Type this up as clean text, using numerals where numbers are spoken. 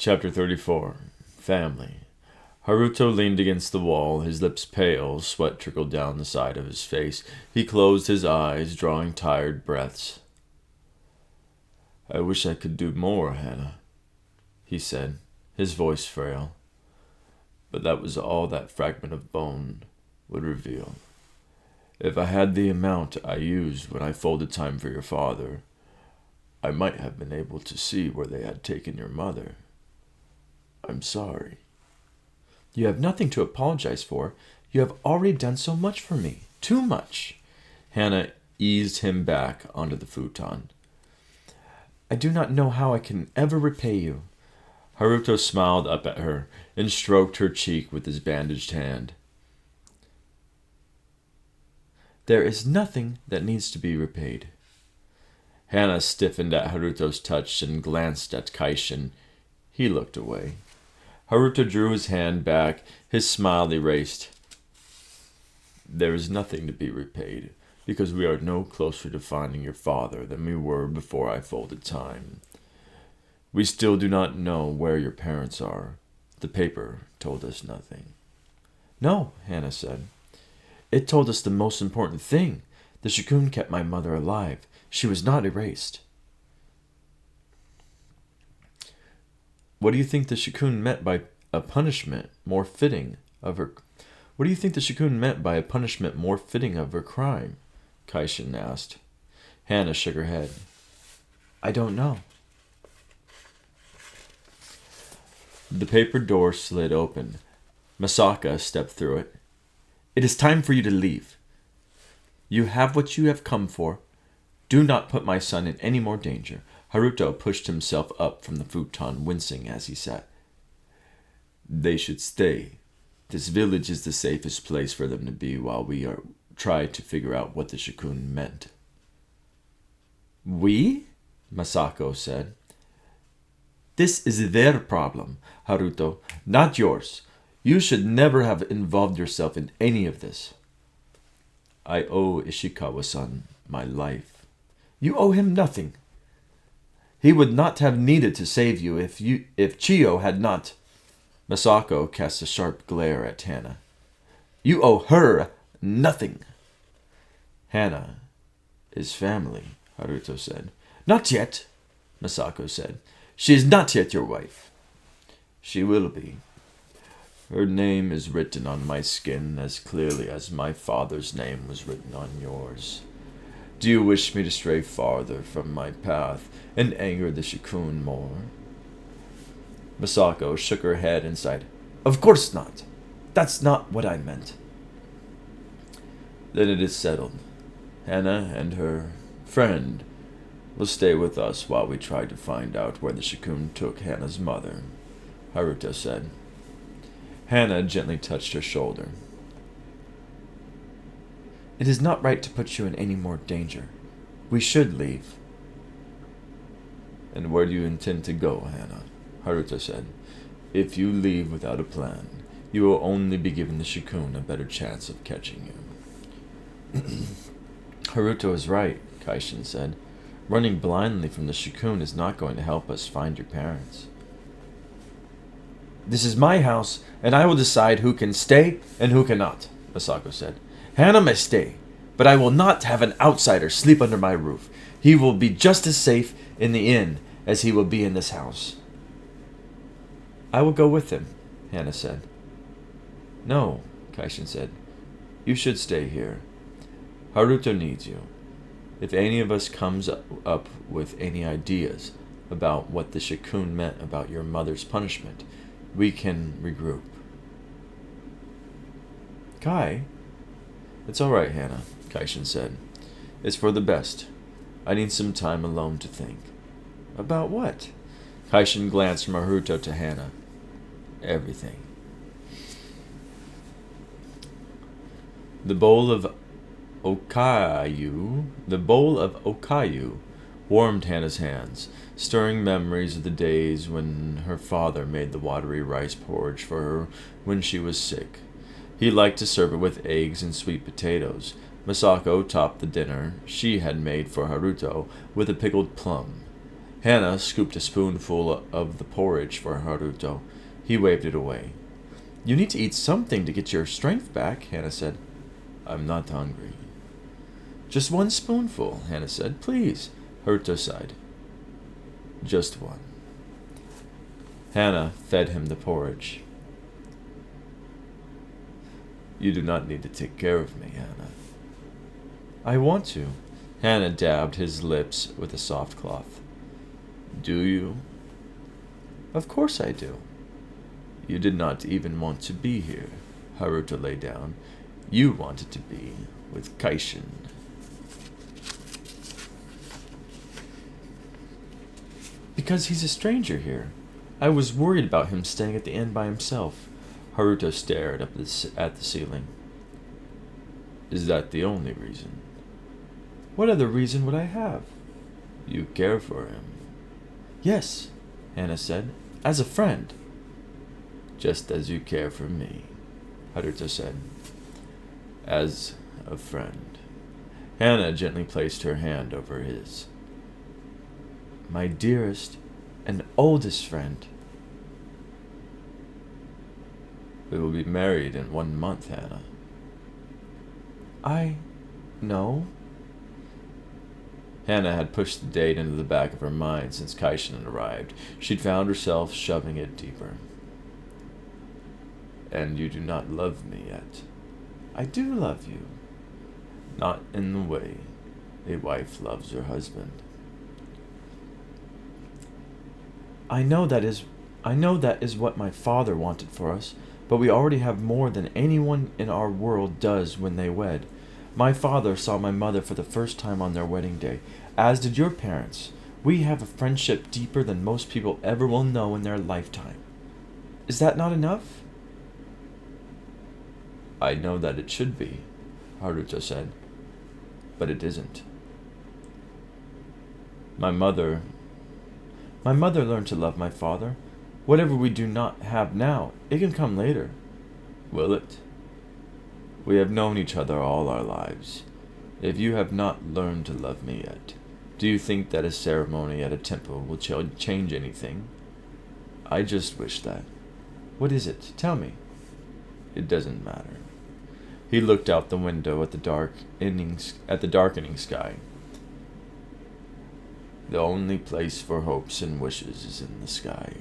Chapter 34. Family. Haruto leaned against the wall, his lips pale, sweat trickled down the side of his face. He closed his eyes, drawing tired breaths. "I wish I could do more, Hannah," he said, his voice frail. But that was all that fragment of bone would reveal. "If I had the amount I used when I folded time for your father, I might have been able to see where they had taken your mother. I'm sorry." "You have nothing to apologize for. You have already done so much for me. Too much." Hannah eased him back onto the futon. "I do not know how I can ever repay you." Haruto smiled up at her and stroked her cheek with his bandaged hand. "There is nothing that needs to be repaid." Hannah stiffened at Haruto's touch and glanced at Kaishin. He looked away. Haruto drew his hand back, his smile erased. "There is nothing to be repaid, because we are no closer to finding your father than we were before I folded time. We still do not know where your parents are. The paper told us nothing." "No," Hannah said. "It told us the most important thing. The Shikun kept my mother alive. She was not erased." What do you think the Shikun meant by a punishment more fitting of her? What do you think the Shikun meant by a punishment more fitting of her crime? Kaishin asked. Hannah shook her head. "I don't know." The paper door slid open. Masaka stepped through it. "It is time for you to leave. You have what you have come for. Do not put my son in any more danger." Haruto pushed himself up from the futon, wincing as he sat. "They should stay. This village is the safest place for them to be while we try to figure out what the Shikun meant." "We?" Masako said. "This is their problem, Haruto, not yours. You should never have involved yourself in any of this." "I owe Ishikawa-san my life." "You owe him nothing. He would not have needed to save you if Chiyo had not." Masako cast a sharp glare at Hannah. "You owe her nothing." "Hannah is family," Haruto said. "Not yet," Masako said. "She is not yet your wife." "She will be. Her name is written on my skin as clearly as my father's name was written on yours. Do you wish me to stray farther from my path and anger the Shikun more?" Masako shook her head and sighed. "Of course not. That's not what I meant." "Then it is settled. Hannah and her friend will stay with us while we try to find out where the Shikun took Hannah's mother," Haruto said. Hannah gently touched her shoulder. "It is not right to put you in any more danger. We should leave." "And where do you intend to go, Hannah?" Haruto said. "If you leave without a plan, you will only be giving the Shikun a better chance of catching you." "Haruto is right," Kaishin said. "Running blindly from the Shikun is not going to help us find your parents." "This is my house, and I will decide who can stay and who cannot," Masako said. "Hannah may stay, but I will not have an outsider sleep under my roof. He will be just as safe in the inn as he will be in this house." "I will go with him," Hannah said. "No," Kaishin said. "You should stay here. Haruto needs you. If any of us comes up with any ideas about what the Shikun meant about your mother's punishment, we can regroup." "Kai?" "It's all right, Hannah," Kaishin said. "It's for the best. I need some time alone to think." "About what?" Kaishin glanced from Haruto to Hannah. "Everything." The bowl of okayu warmed Hannah's hands, stirring memories of the days when her father made the watery rice porridge for her when she was sick. He liked to serve it with eggs and sweet potatoes. Masako topped the dinner she had made for Haruto with a pickled plum. Hannah scooped a spoonful of the porridge for Haruto. He waved it away. You need to eat something to get your strength back, Hannah said. I'm not hungry. Just one spoonful, Hannah said. Please. Haruto sighed. Just one. Hannah fed him the porridge. You do not need to take care of me, Hannah. I want to. Hannah dabbed his lips with a soft cloth. Do you? Of course I do. You did not even want to be here. Haruto lay down. You wanted to be with Kaishin. Because he's a stranger here. I was worried about him staying at the inn by himself. Haruto stared up at the ceiling. Is that the only reason? What other reason would I have? You care for him. Yes, Hannah said, as a friend. Just as you care for me, Haruto said. As a friend. Hannah gently placed her hand over his. My dearest and oldest friend. We will be married in 1 month, Hannah. I know. Hannah had pushed the date into the back of her mind since Kaishin had arrived. She'd found herself shoving it deeper. And you do not love me yet. I do love you. Not in the way a wife loves her husband. I know that is what my father wanted for us, but we already have more than anyone in our world does when they wed. My father saw my mother for the first time on their wedding day, as did your parents. We have a friendship deeper than most people ever will know in their lifetime. Is that not enough? I know that it should be, Haruto said, but it isn't. My mother learned to love my father. Whatever we do not have now, it can come later. Will it? We have known each other all our lives. If you have not learned to love me yet, do you think that a ceremony at a temple will change anything? I just wish that. What is it? Tell me. It doesn't matter. He looked out the window at the darkening sky. The only place for hopes and wishes is in the sky.